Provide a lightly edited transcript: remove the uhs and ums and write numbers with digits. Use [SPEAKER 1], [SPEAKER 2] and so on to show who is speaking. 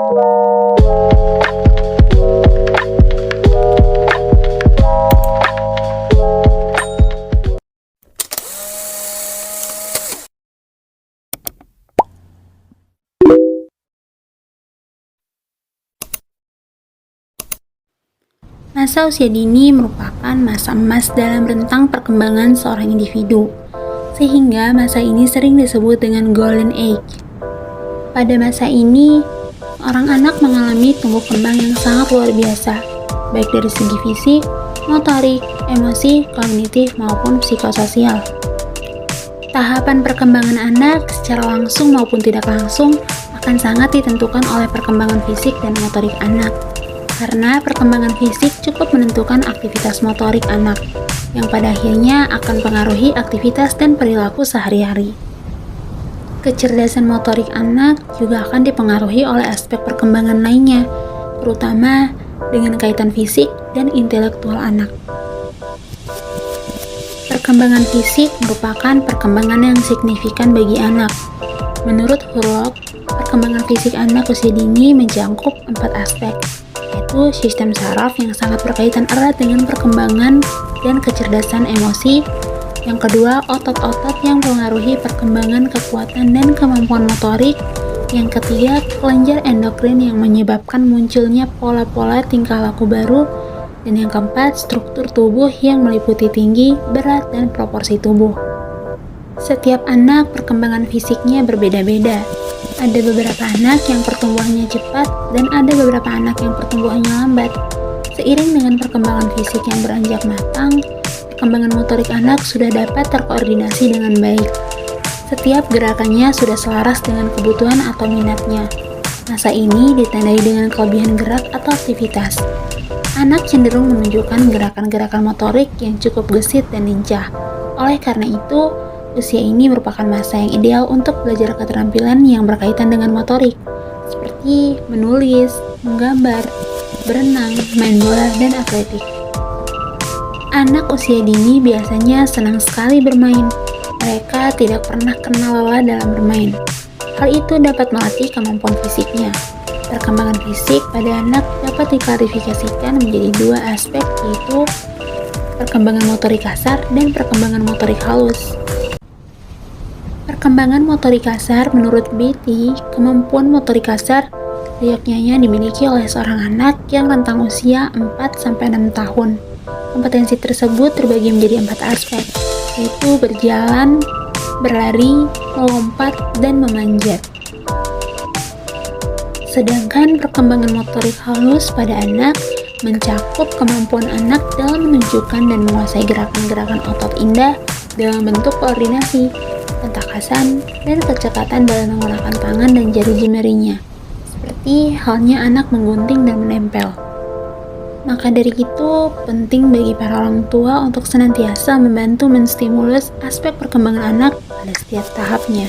[SPEAKER 1] Masa usia dini merupakan masa emas dalam rentang perkembangan seorang individu, sehingga masa ini sering disebut dengan golden age. Pada masa ini, seorang anak mengalami tumbuh kembang yang sangat luar biasa, baik dari segi fisik, motorik, emosi, kognitif, maupun psikososial. Tahapan perkembangan anak secara langsung maupun tidak langsung akan sangat ditentukan oleh perkembangan fisik dan motorik anak. Karena perkembangan fisik cukup menentukan aktivitas motorik anak, yang pada akhirnya akan mempengaruhi aktivitas dan perilaku sehari-hari. Kecerdasan motorik anak juga akan dipengaruhi oleh aspek perkembangan lainnya, terutama dengan kaitan fisik dan intelektual anak. Perkembangan fisik merupakan perkembangan yang signifikan bagi anak. Menurut Hurlok, perkembangan fisik anak usia dini mencakup 4 aspek, yaitu sistem saraf yang sangat berkaitan erat dengan perkembangan dan kecerdasan emosi. Yang kedua, otot-otot yang mempengaruhi perkembangan kekuatan dan kemampuan motorik. Yang ketiga, kelenjar endokrin yang menyebabkan munculnya pola-pola tingkah laku baru. Dan yang keempat, struktur tubuh yang meliputi tinggi, berat, dan proporsi tubuh. Setiap anak perkembangan fisiknya berbeda-beda. Ada beberapa anak yang pertumbuhannya cepat dan ada beberapa anak yang pertumbuhannya lambat. Seiring dengan perkembangan fisik yang beranjak matang, perkembangan motorik anak sudah dapat terkoordinasi dengan baik. Setiap gerakannya sudah selaras dengan kebutuhan atau minatnya. Masa ini ditandai dengan kelebihan gerak atau aktivitas. Anak cenderung menunjukkan gerakan-gerakan motorik yang cukup gesit dan lincah. Oleh karena itu, usia ini merupakan masa yang ideal untuk belajar keterampilan yang berkaitan dengan motorik, seperti menulis, menggambar, berenang, main bola, dan atletik. Anak usia dini biasanya senang sekali bermain. Mereka tidak pernah kenal lelah dalam bermain. Hal itu dapat melatih kemampuan fisiknya. Perkembangan fisik pada anak dapat diklasifikasikan menjadi 2 aspek, yaitu perkembangan motorik kasar dan perkembangan motorik halus. Perkembangan motorik kasar menurut Beatty, kemampuan motorik kasar layaknya dimiliki oleh seorang anak yang rentang usia 4-6 tahun. Kompetensi tersebut terbagi menjadi 4 aspek, yaitu berjalan, berlari, melompat, dan memanjat. Sedangkan perkembangan motorik halus pada anak mencakup kemampuan anak dalam menunjukkan dan menguasai gerakan-gerakan otot indah dalam bentuk koordinasi, ketakasan, dan kecepatan dalam menggunakan tangan dan jari jemarinya, seperti halnya anak menggunting dan menempel. Maka dari itu, penting bagi para orang tua untuk senantiasa membantu menstimulus aspek perkembangan anak pada setiap tahapnya.